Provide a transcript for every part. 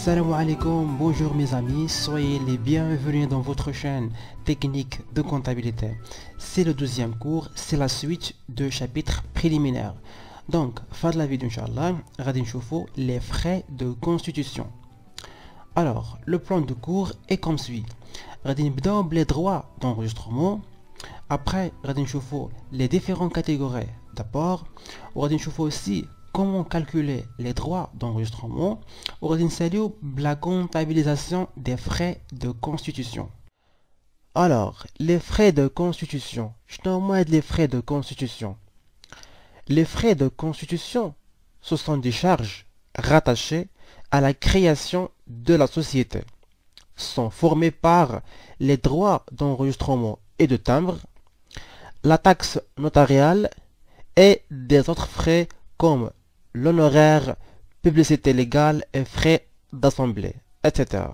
Salam alaikum, bonjour mes amis, soyez les bienvenus dans votre chaîne technique de comptabilité. C'est le deuxième cours, c'est la suite de chapitre préliminaire. Donc, fin de la vidéo, Inch'Allah, radin choufou les frais de constitution. Alors, le plan de cours est comme suit. Radin bdao les droits d'enregistrement. Après, radin choufou les différentes catégories d'apport. Radin choufou aussi comment calculer les droits d'enregistrement. Radin saliou la comptabilisation des frais de constitution. Alors, les frais de constitution. Je t'emmène les frais de constitution. Les frais de constitution, ce sont des charges rattachées à la création de la société. Sont formés par les droits d'enregistrement et de timbre, la taxe notariale et des autres frais comme l'honoraire, publicité légale et frais d'assemblée, etc.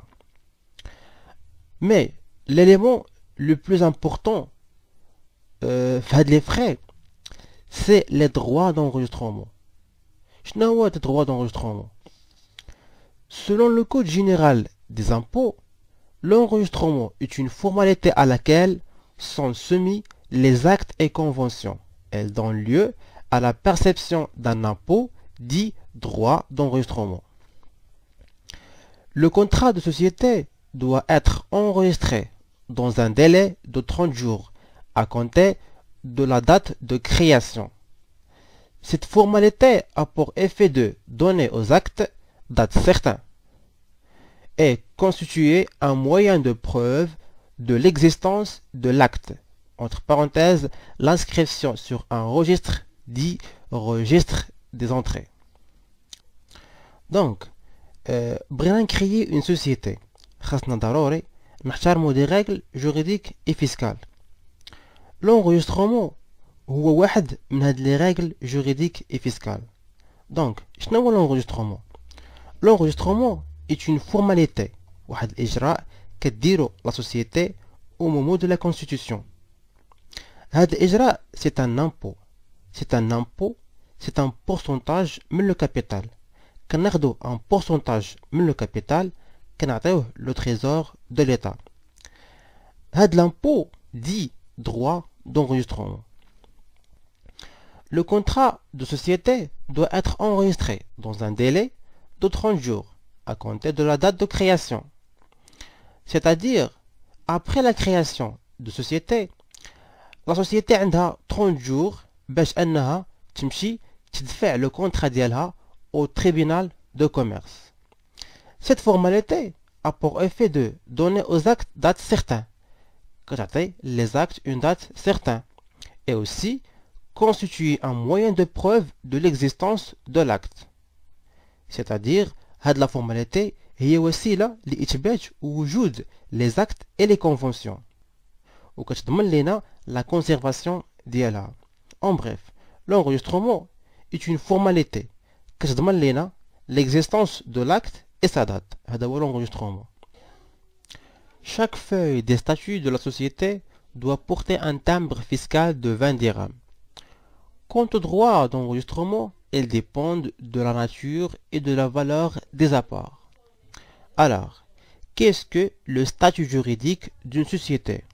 Mais l'élément le plus important les frais, c'est les droits d'enregistrement. Qu'est-ce les droits d'enregistrement? Selon le Code général des impôts, l'enregistrement est une formalité à laquelle sont soumis les actes et conventions. Elle donne lieu à la perception d'un impôt dit droit d'enregistrement. Le contrat de société doit être enregistré dans un délai de 30 jours à compter de la date de création. Cette formalité a pour effet de donner aux actes date certaine et constituer un moyen de preuve de l'existence de l'acte, entre parenthèses l'inscription sur un registre dit registre des entrées. Donc, بغينا créer une société. خاصنا ضروري نحترموا des règles juridiques et fiscales. L'enregistrement هو واحد من هاد les règles juridiques et fiscales. Donc, شنو هو l'enregistrement? L'enregistrement est une formalité, واحد الإجراء كديرو la société au moment de la constitution. هاد الإجراء c'est un impôt. C'est un impôt, c'est un pourcentage من le capital. كناخدو un pourcentage من le capital كنعطيوه le trésor de l'État. هاد l'impôt dit droit d'enregistrement. Le contrat de société doit être enregistré dans un délai de 30 jours à compter de la date de création. C'est-à-dire, après la création de société, la société عندها 30 jours باش أنها تمشي تدفع le contrat ديالها au tribunal de commerce. Cette formalité a pour effet de donner aux actes date certaine, les actes une date certaine, et aussi constituer un moyen de preuve de l'existence de l'acte. C'est-à-dire, la formalité هي وسيلة لإثبات وجود les actes et les conventions. وكتضمن لنا la conservation ديالها. En bref, l'enregistrement est une formalité كتضمن لنا l'existence de l'acte et sa date. هذا هو l'enregistrement. Chaque feuille des statuts de la société doit porter un timbre fiscal de 20 dirhams. Quant aux droits d'enregistrement, elles dépendent de la nature et de la valeur des apports. Alors, qu'est-ce que le statut juridique d'une société?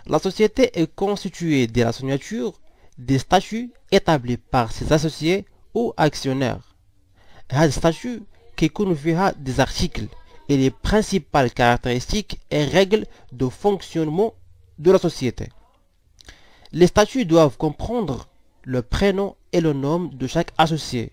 La société est constituée de la signature des statuts établis par ses associés ou actionnaires. هذا statut كيكونوا فيها des articles et les principales caractéristiques et règles de fonctionnement de la société. Les statuts doivent comprendre le prénom et le nom de chaque associé,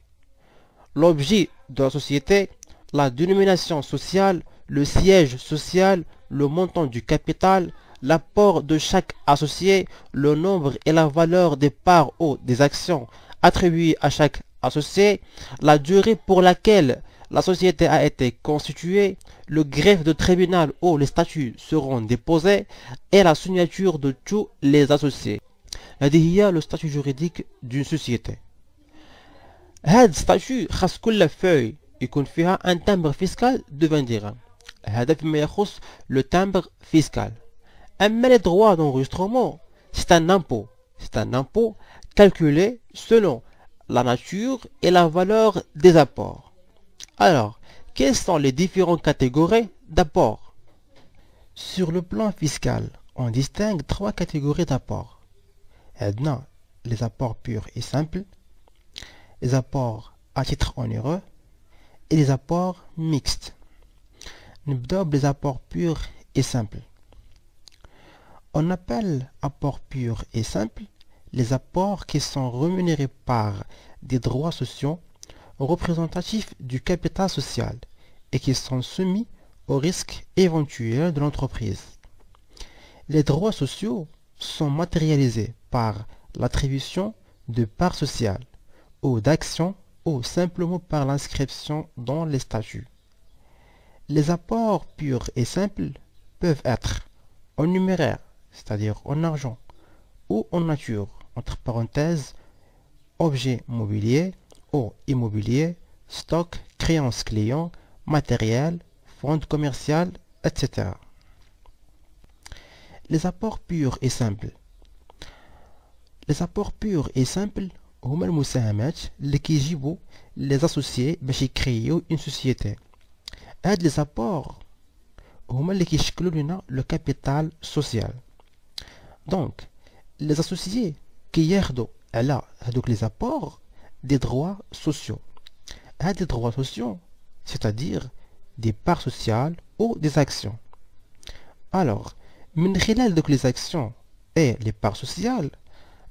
l'objet de la société, la dénomination sociale, le siège social, le montant du capital, l'apport de chaque associé, le nombre et la valeur des parts ou des actions attribuées à chaque associé, la durée pour laquelle la société a été constituée, le greffe de tribunal où les statuts seront déposés et la signature de tous les associés. هذه هي le statut juridique d'une société. هذا statut خاص كل feuille يكون فيها un timbre fiscal de 20 dirhams. هذا فيما يخص le timbre fiscal. أما les droits d'enregistrement, c'est un impôt. C'est un impôt calculé selon la nature et la valeur des apports. Alors, quelles sont les différentes catégories d'apports? Sur le plan fiscal, on distingue trois catégories d'apports. عندنا les apports purs et simples, les apports à titre onéreux et les apports mixtes. نبداو les apports purs et simples. On appelle apports purs et simples les apports qui sont rémunérés par des droits sociaux représentatifs du capital social et qui sont soumis aux risques éventuels de l'entreprise. Les droits sociaux sont matérialisés par l'attribution de parts sociales ou d'actions ou simplement par l'inscription dans les statuts. Les apports purs et simples peuvent être en numéraire, c'est-à-dire en argent, ou en nature, entre parenthèses, objets mobiliers ou immobiliers, stock, créances clients, matériel, fonds commercial, etc. Les apports purs et simples. Les apports purs et simples هما المساهمات اللي كيجيبوا les associés باش يكريو une société. هاد les apports هما اللي كيشكلوا لنا le capital social. Donc les associés كياخدوا على هادوك les apports des droits sociaux. هاد des droits sociaux, c'est-à-dire des parts sociales ou des actions. Alors, من خلال دوك les actions et les parts sociales,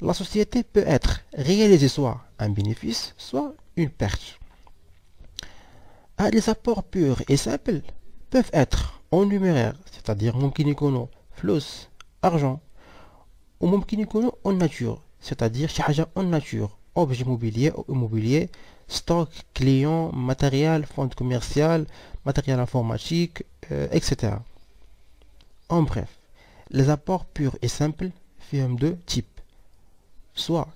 la société peut être réalisée soit un bénéfice, soit une perte. Les apports purs et simples peuvent être en numéraire, c'est-à-dire ممكن يكونوا فلوس, argent, ou ممكن يكونوا en nature, c'est-à-dire شي حاجة en nature, objet mobilier ou immobilier, stock, client, matériel, fonds commercial, matériel informatique, etc. En bref, les apports purs et simples فيهم deux types. Soit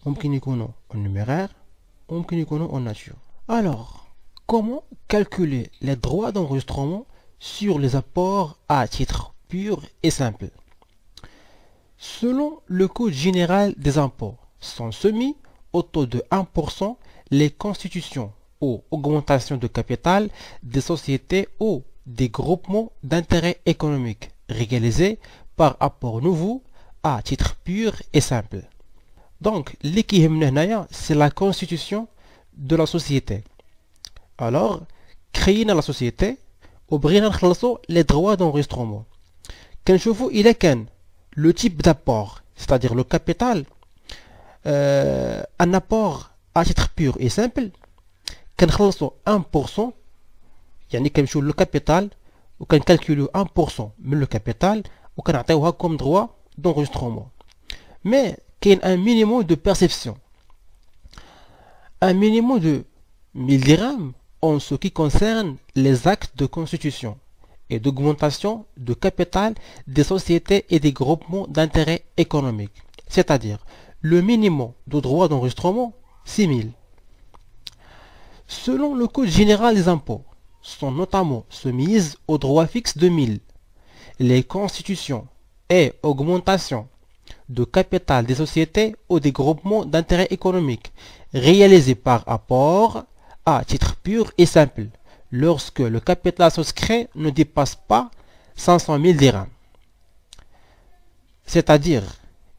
ممكن يكونوا en numéraire ou ممكن يكونوا en nature. Alors, comment calculer les droits d'enregistrement sur les apports à titre pur et simple? Selon le code général des impôts, sont soumis au taux de 1% les constitutions ou augmentations de capital des sociétés ou des groupements d'intérêt économique réalisés par apport nouveau à titre pur et simple. Donc, c'est la constitution de la société. Alors, créer la société, ouvrir les droits d'enregistrement. Il est le type d'apport, c'est-à-dire le capital, un apport à titre pur et simple, 1%, le capital, ou calculer 1% mais le capital, ou comme droit d'enregistrement. Mais qu'il y ait un minimum de perception. Un minimum de 1000 dirhams en ce qui concerne les actes de constitution et d'augmentation de capital des sociétés et des groupements d'intérêt économique. C'est-à-dire, le minimum de droits d'enregistrement, 6000. Selon le Code général des impôts, sont notamment soumises aux droits fixes de 1000. Les constitutions et augmentations de capital des sociétés ou des groupements d'intérêt économique réalisés par apport à titre pur et simple lorsque le capital souscrit ne dépasse pas 500 000 dirhams. C'est-à-dire,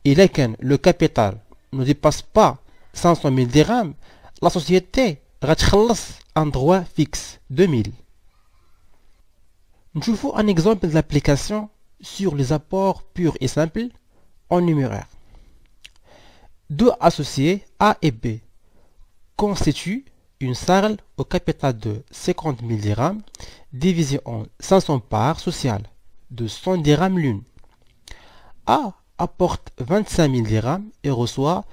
le capital ne dépasse pas 500 000 dirhams, la société رتخلص un droit fixe de 1000. Je vous un exemple de l'application sur les apports purs et simples en numéraire. Deux associés A et B constituent une salle au capital de 50 000 dirhams divisé en 500 parts sociales de 100 dirhams l'une. A apporte 25 000 dirhams et reçoit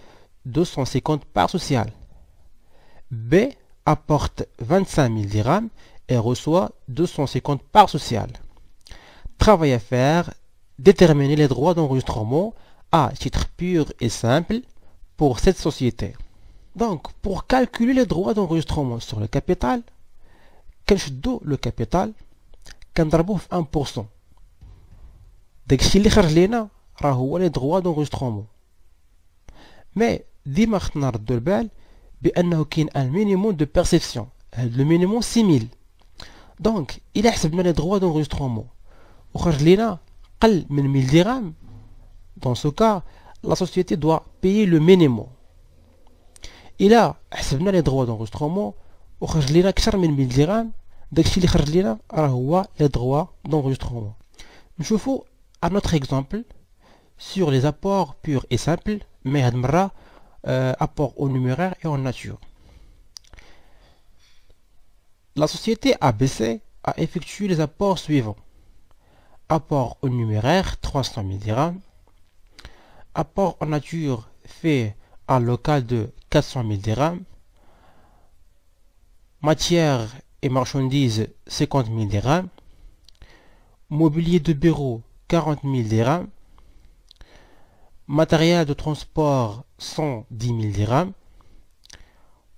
250 parts sociales. B apporte 25 000 dirhams et reçoit 250 parts sociales. Travail à faire, déterminer les droits d'enregistrement à titre pur et simple pour cette société. Donc, pour calculer les droits d'enregistrement sur le capital, كنشدو le capital كنضربوه في 1%. داكشي اللي خرج لينا راه هو les droits d'enregistrement. Mais ديما خصنا نردو البال بأنه كاين un minimum de perception. Le minimum 6000. Donc, il a حسبنا les droits d'enregistrement. وخرج لنا قل من 1000 dirhams. Dans ce cas, la société doit payer le minimum. Il a حسبنا les droits d'enregistrement وخرج لنا أكثر من 1000 dirhams. داكشي اللي خرج لنا راه هو les droits d'enregistrement. نشوفوا un autre exemple sur les apports purs et simples, mais هاد المرة apports au numéraire et en nature. La société ABC a effectué les apports suivants. Apport au numéraire 300 000 dirhams. Apport en nature fait à local de 400 000 dirhams. Matière et marchandises 50 000 dirhams. Mobilier de bureau 40 000 dirhams. Matériel de transport 110 000 dirhams.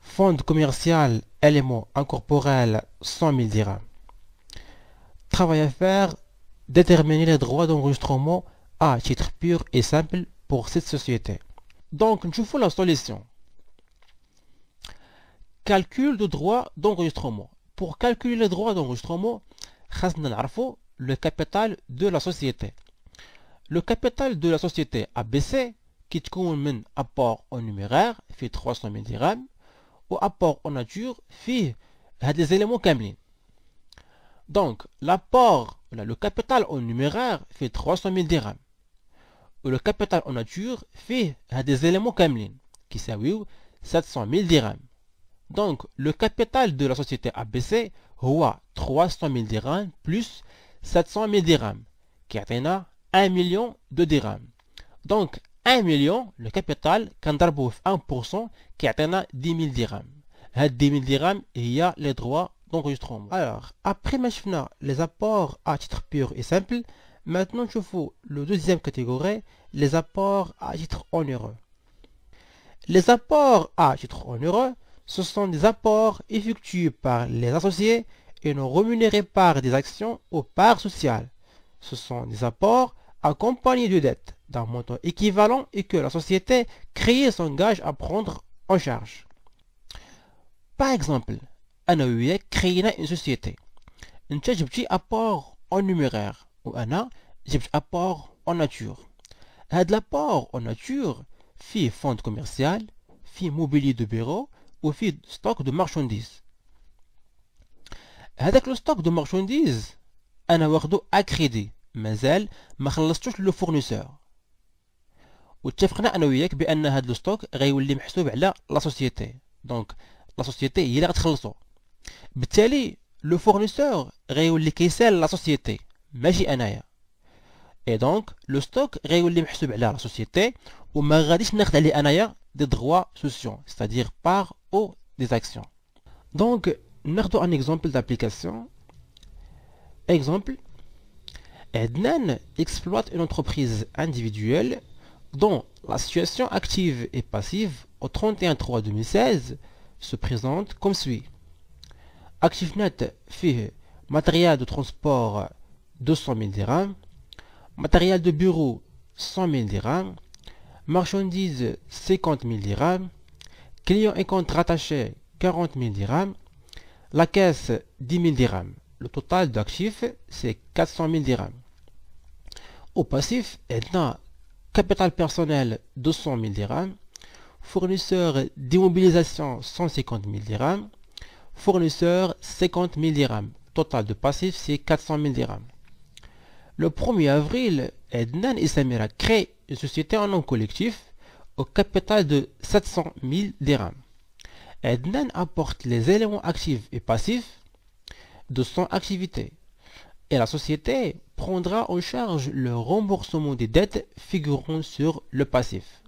Fonds commercial éléments incorporels 100 000 dirhams. Travail à faire, déterminer les droits d'enregistrement à titre pur et simple pour cette société. Donc, nous faisons la solution. Calcul de droits d'enregistrement. Pour calculer les droits d'enregistrement, nous devons le capital de la société. Le capital de la société ABC, qui est un apport en numéraire, fait 300 000 dirhams, ou apport en nature, fait des éléments kamlin. Donc, l'apport, le capital en numéraire, fait 300 000 dirhams. Ou le capital en nature, fait des éléments kamlin, qui sont 700 000 dirhams. Donc, le capital de la société ABC, est 300 000 dirhams plus 700 000 dirhams, qui atteint 1 million de dirhams. Donc, 1 million, le capital, quand on 1%, qui atteint 10 000 dirhams. 10 000 dirhams, il y a les droits d'enregistrement. Alors, après les apports à titre pur et simple, maintenant je fais le deuxième catégorie, les apports à titre onéreux. Les apports à titre onéreux, ce sont des apports effectués par les associés et non rémunérés par des actions ou parts sociales. Ce sont des apports accompagnés de dettes d'un montant équivalent et que la société créée s'engage à prendre en charge. Par exemple, أنا وياك créé une société. أنت جبتي apport en numéraire وأنا جبت apport en nature. هاد l'apport en nature فيه fonds commercial, فيه mobilier de bureau وفيه stock de marchandises. هذاك لو stock de marchandises أنا واخدو à crédit. مازال ما خلصتوش لو فورنيسور. واتفقنا انا وياك بان هاد لو ستوك غيولي محسوب على لا سوسيتي. دونك لا سوسيتي هي اللي غتخلصو. بالتالي لو فورنيسور غيولي كيسال لا سوسيتي ماشي انايا. اي دونك لو ستوك غيولي محسوب على لا سوسيتي وما غاديش ناخد عليه انايا دي droits sociaux, c'est-à-dire part ou des actions. دونك ناخدو ان اكزامبل d'application. Exemple, Ednan exploite une entreprise individuelle dont la situation active et passive au 31/3/2016 se présente comme suit. Actif net fait matériel de transport 200 000 dirhams, matériel de bureau 100 000 dirhams, marchandises 50 000 dirhams, clients et comptes rattachés 40 000 dirhams, la caisse 10 000 dirhams. Le total d'actifs, c'est 400 000 dirhams. Au passif, on a capital personnel 200 000 dirhams, fournisseur d'immobilisation 150 000 dirhams, fournisseur 50 000 dirhams. Total de passif, c'est 400 000 dirhams. Le 1er avril, Ednan et Samira créent une société en nom collectif au capital de 700 000 dirhams. Ednan apporte les éléments actifs et passifs de son activité et la société prendra en charge le remboursement des dettes figurant sur le passif.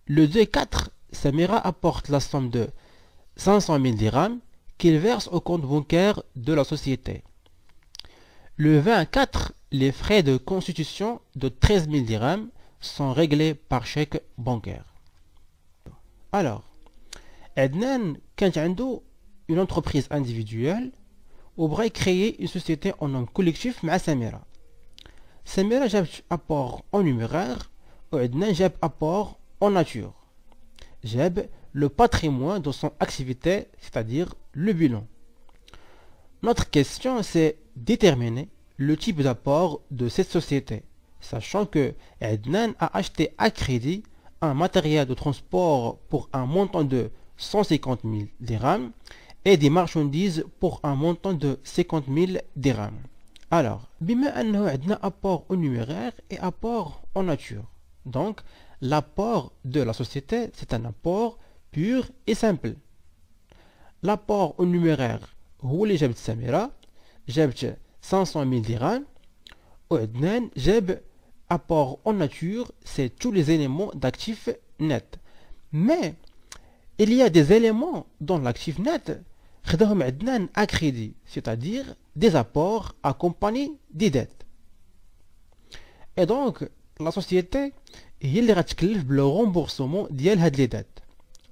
Le 2/4, Samira apporte la somme de 500 000 dirhams qu'il verse au compte bancaire de la société. Le 24, les frais de constitution de 13 000 dirhams sont réglés par chèque bancaire. Alors, Ednan, quand il a une entreprise individuelle, وبغى créer une société en nom collectif مع سميرة. سميرة جابت apport en numéraire وعدنا جاب apport en nature. جاب le patrimoine de son activité, c'est-à-dire le bilan. Notre question, c'est déterminer le type d'apport de cette société, sachant que Adnan a acheté à crédit un matériel de transport pour un montant de 150 000 dirhams et des marchandises pour un montant de 50 000 dirhams. Alors, بما أنه عندنا apport en numéraire et apport en nature. Donc, l'apport de la société, c'est un apport pur et simple. L'apport en numéraire, هو اللي جابت سميرة، جابت 500 000 dirhams. وعدنان جاب apport en nature, c'est tous les éléments d'actifs net. Mais, il y a des éléments dans l'actif net خداهم عدنان à crédit, c'est-à-dire des apports accompagnés des dettes. Et donc, la société هي اللي غتكلف بلو رامبورسمون ديال هاد لي ديت.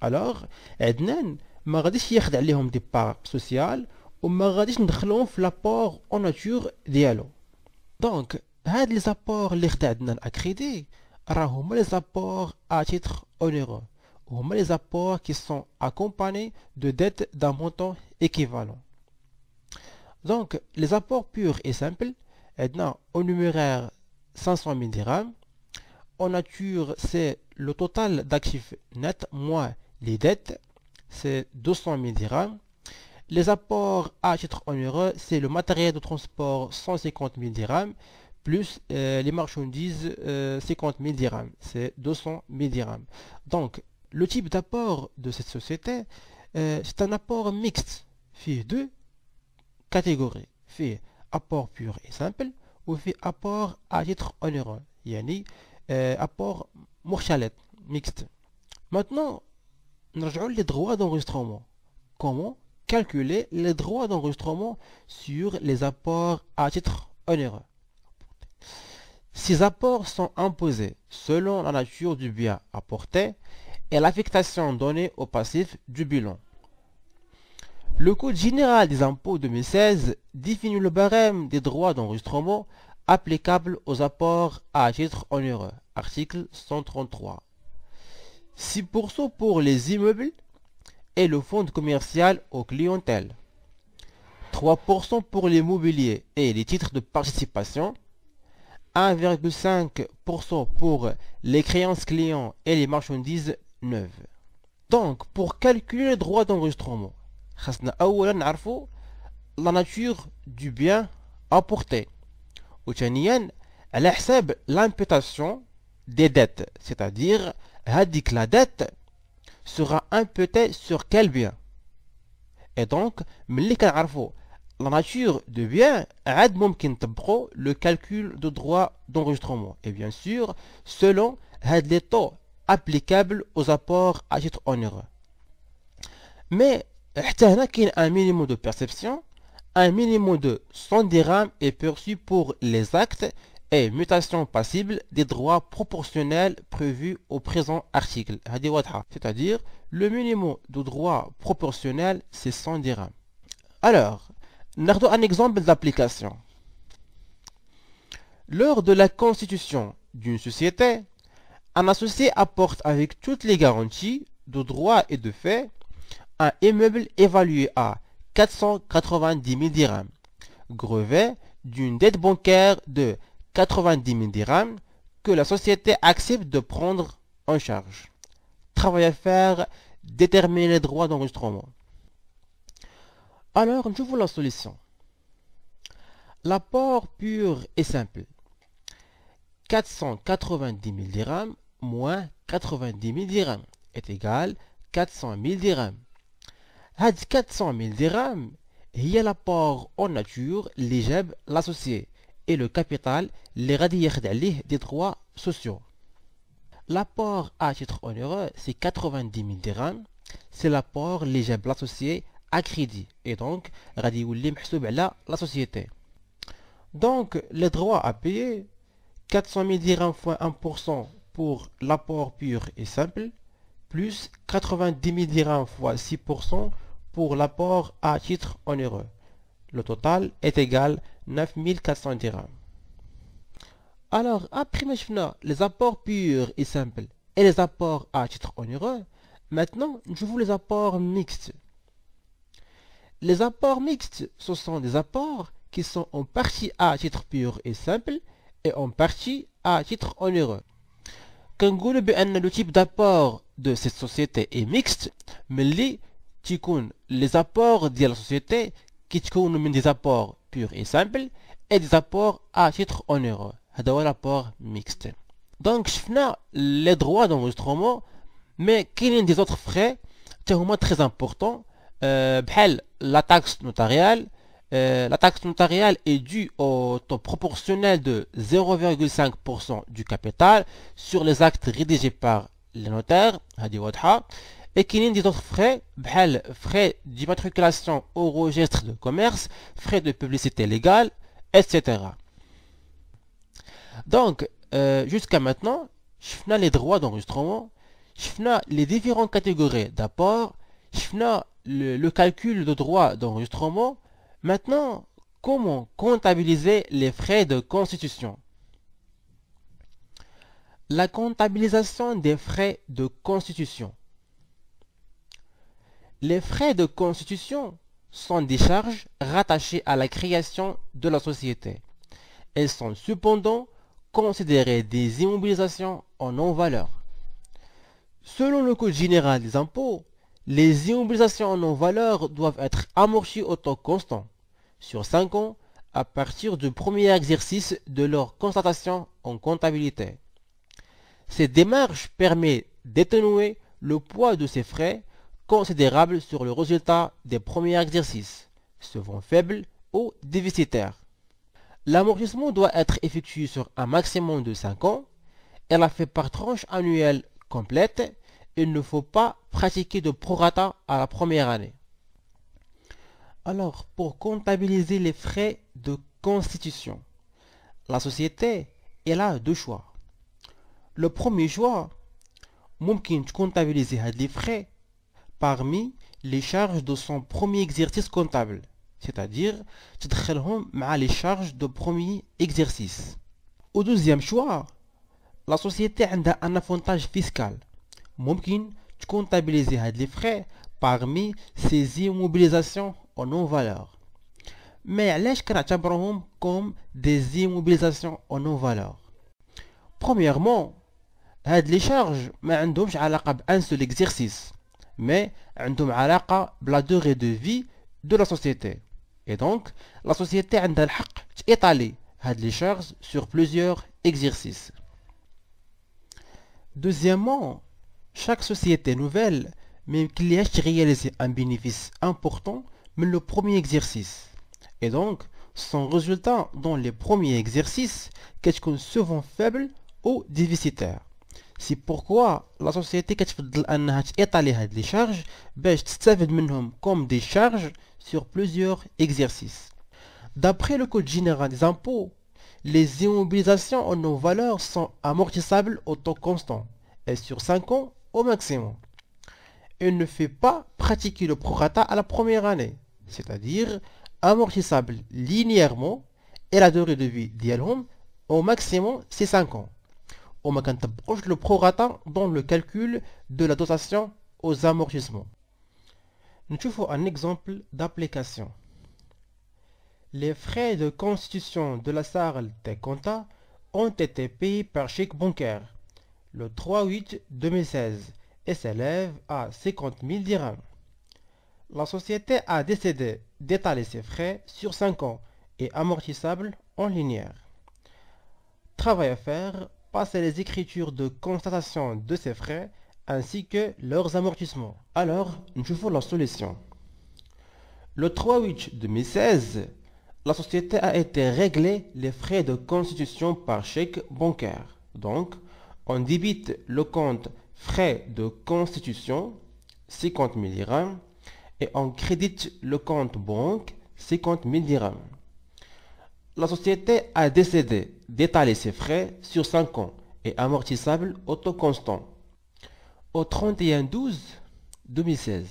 Alors, عدنان ما غاديش ياخد عليهم دي بار سوسيال وما غاديش ندخلوهم في لابور اون ناتور ديالو. دونك هاد لي زابور اللي خدا عندنا à crédit راه هما لي زابور à titre onéreux. هما les apports qui sont accompagnés de dettes d'un montant équivalent. Donc, les apports purs et simples, au numéraire 500 000 dirhams. En nature, c'est le total d'actifs nets moins les dettes, c'est 200 000 dirhams. Les apports à titre onéreux, c'est le matériel de transport 150 000 dirhams, plus les marchandises 50 000 dirhams, c'est 200 000 dirhams. Donc, le type d'apport de cette société, c'est un apport mixte. Fait deux catégories. Fait apport pur et simple ou fait apport à titre onéreux. Yani apport مختلط mixte. Maintenant, نرجعوا les droits d'enregistrement. Comment calculer les droits d'enregistrement sur les apports à titre onéreux? Ces apports sont imposés selon la nature du bien apporté et l'affectation donnée au passif du bilan. Le Code général des impôts 2016 définit le barème des droits d'enregistrement applicables aux apports à titre onéreux. Article 133. 6% pour les immeubles et le fonds commercial aux clientèles. 3% pour l'immobilier et les titres de participation. 1,5% pour les créances clients et les marchandises neuves. Donc, pour calculer le droit d'enregistrement, خاصنا أولا نعرفوا la nature du bien apporté. وثانيا على حساب l'imputation des dettes, c'est-à-dire هذيك la dette sera imputée sur quel bien. Et donc, ملي كنعرفوا la nature de bien, عاد ممكن نطبقوا le calcul de droit d'enregistrement. Et bien sûr, selon les taux applicables aux apports à titre onéreux. Mais, حتى هنا كاين un minimum de perception. Un minimum de 100 dirhams est perçu pour les actes et mutations passibles des droits proportionnels prévus au présent article. C'est-à-dire, le minimum de droits proportionnels, c'est 100 dirhams. Alors, ناخذ un exemple d'application. Lors de la constitution d'une société, un associé apporte avec toutes les garanties de droit et de fait un immeuble évalué à 490 000 dirhams, grevé d'une dette bancaire de 90 000 dirhams que la société accepte de prendre en charge. Travail à faire, déterminer les droits d'enregistrement. Alors, je vous la solution. L'apport pur et simple. 490 000 dirhams moins 90 000 dirhams est égal 400 000 dirhams. Had 400 000 dirhams, il y a l'apport en nature, les jab, l'associé, et le capital, les radiyakh des droits sociaux. L'apport à titre onéreux, c'est 90 000 dirhams, c'est l'apport, les jab, l'associé, à crédit, et donc, radiyoulim mahsoub ala la société. Donc, les droits à payer, 400 000 dirhams fois 1% pour l'apport pur et simple, plus 90 000 dirhams fois 6% pour l'apport à titre onéreux. Le total est égal 9 400 dirhams. Alors, après les apports purs et simples et les apports à titre onéreux, maintenant, je vous les apports mixtes. les apports mixtes, ce sont des apports qui sont en partie à titre pur et simple et en partie à titre onéreux. كنقولوا بأن le type d'apport de cette société est mixte ملي تيكون les apports ديال la société كيتكونوا من des apports purs et simples et des apports à titre onéreux. هذا هو l'apport mixte. Donc شفنا les droits d'enregistrement mais كاينين des autres frais حتى هما très importants بحال la taxe notariale. La taxe notariale est due au taux proportionnel de 0,5% du capital sur les actes rédigés par les notaires, et qu'il y a des autres frais, frais d'immatriculation au registre de commerce, frais de publicité légale, etc. Donc, jusqu'à maintenant, je les droits d'enregistrement, je les différentes catégories d'apport, je le calcul de droits d'enregistrement. Maintenant, comment comptabiliser les frais de constitution? La comptabilisation des frais de constitution. Les frais de constitution sont des charges rattachées à la création de la société. Elles sont cependant considérées des immobilisations en non-valeur. Selon le Code général des impôts, les immobilisations en non-valeur doivent être amorties au taux constant sur 5 ans à partir du premier exercice de leur constatation en comptabilité. Cette démarche permet d'atténuer le poids de ces frais considérables sur le résultat des premiers exercices, souvent faibles ou déficitaires. L'amortissement doit être effectué sur un maximum de 5 ans et la fait par tranche annuelle complète. Il ne faut pas pratiquer de prorata à la première année. Alors, pour comptabiliser les frais de constitution, la société elle a deux choix. Le premier choix, ممكن comptabiliser les frais parmi les charges de son premier exercice comptable, c'est-à-dire تدخلهم مع les charges de premier exercice. Au deuxième choix, la société a un avantage fiscal. ممكن comptabiliser les frais parmi ses immobilisations en non-valeur. Mais علاش كنعتبروهم comme des immobilisations en non-valeur? Premièrement, هاد les charges ما عندهمش علاقة بان seul exercice, mais عندهم علاقة بلا durée de vie de la société. Et donc, la société عندها الحق تétaler هاد les charges sur plusieurs exercices. Deuxièmement, chaque société nouvelle même qu'il y a réalisé un bénéfice important mais le premier exercice. Et donc, son résultat dans les premiers exercices est souvent faible ou déficitaire. C'est pourquoi la société كتفضل انها تétaler هاد les charges باش تستافد منهم comme des charges sur plusieurs exercices. D'après le Code général des impôts, les immobilisations en non-valeur sont amortissables au taux constant et sur 5 ans au maximum. Il ne fait pas pratiquer le prorata à la première année, c'est-à-dire amortissable linéairement et la durée de vie ديالهم au maximum c'est 5 ans. وما كنطبقوش le prorata dans le calcul de la dotation aux amortissements. نشوفوا un exemple d'application. Les frais de constitution de la salle des comptes ont été payés par chèque bancaire le 3/8/2016 et s'élève à 50 000 dirhams. La société a décidé d'étaler ses frais sur 5 ans et amortissables en linéaire. Travail à faire, passer les écritures de constatation de ces frais ainsi que leurs amortissements. Alors, nous faisons la solution. Le 3/8/2016, la société a été réglée les frais de constitution par chèque bancaire. Donc, on débite le compte frais de constitution 50 000 dirhams et on crédite le compte banque 50 000 dirhams. La société a décidé d'étaler ses frais sur 5 ans et amortissables au taux constant. Au 31/12/2016.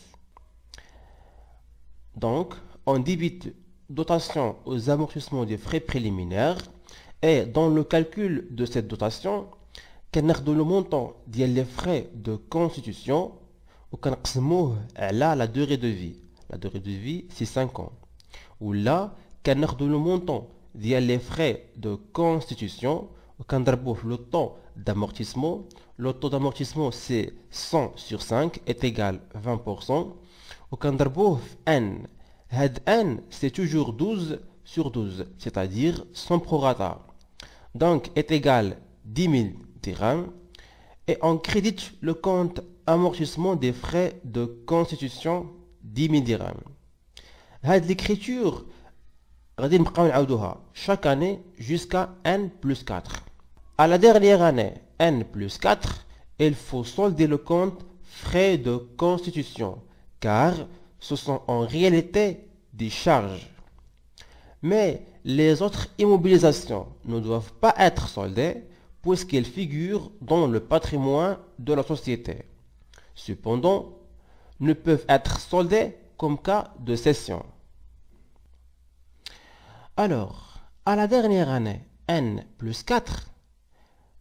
Donc, on débite dotation aux amortissements des frais préliminaires et dans le calcul de cette dotation, كناخدو le montant ديال les frais de constitution وكنقسموه على la durée de vie. la durée de vie c'est 5 ans. Ou là, كناخدو le montant ديال les frais de constitution وكنضربوه في le temps d'amortissement. Le taux d'amortissement c'est 100 sur 5 est égal 20%. وكنضربوه في n. Had n c'est toujours 12 sur 12, c'est-à-dire son prorata. Donc est égal 10 000 dirhams. Et on crédite le compte amortissement des frais de constitution 10 000 dirhams. Had l'écriture chaque année jusqu'à n plus 4. À la dernière année, n plus 4, il faut solder le compte frais de constitution, car ce sont en réalité des charges. Mais les autres immobilisations ne doivent pas être soldées puisqu'elles figurent dans le patrimoine de la société. Cependant, ne peuvent être soldées comme cas de cession. Alors, à la dernière année, n plus 4,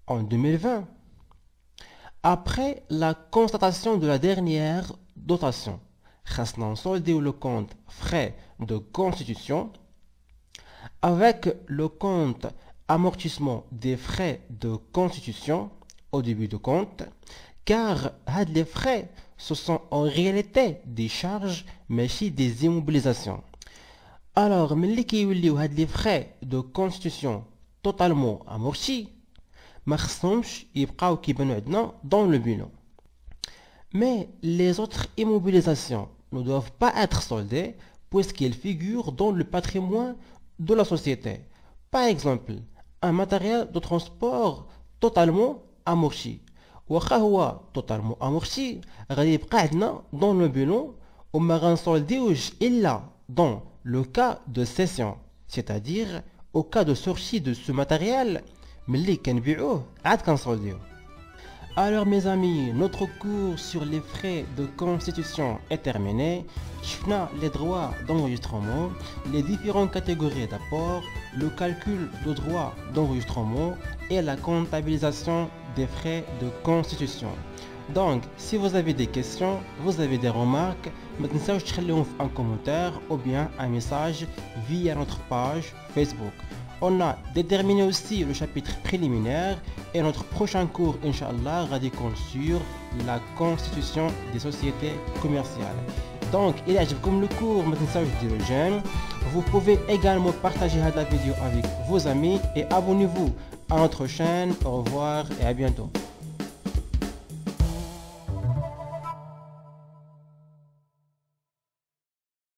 en 2020, après la constatation de la dernière dotation, خاصنا نصولديو le compte frais de constitution avec le compte amortissement des frais de constitution au début du compte, car les frais ce sont en réalité des charges mais des immobilisations. Alors, ملي كيوليو هاد les frais de constitution totalement amortis, ما خصهمش يبقاو كيبانو عندنا dans le bilan. Mais les autres immobilisations ne doivent pas être soldées puisqu'elles figurent dans le patrimoine de la société. Par exemple, un matériel de transport totalement amorti. واخا هو totalement amorti, غادي يبقى عندنا dans le bilan وما غنصولديوش إلا dans le cas de cession, c'est-à-dire au cas de sortie de ce matériel, ملي كنبيعوه عاد كنصولديوه. Alors mes amis, notre cours sur les frais de constitution est terminé. شفنا les droits d'enregistrement, les différentes catégories d'apport, le calcul de droits d'enregistrement et la comptabilisation des frais de constitution. Donc, si vous avez des questions, vous avez des remarques, ما تنساوش تخليهم في un commentaire ou bien un message via notre page Facebook. On a déterminé aussi le chapitre préliminaire et notre prochain cours, Inch'Allah, radical sur la constitution des sociétés commerciales. Donc, il y a comme le cours, le j'aime. Vous pouvez également partager la vidéo avec vos amis et abonnez-vous à notre chaîne. Au revoir et à bientôt.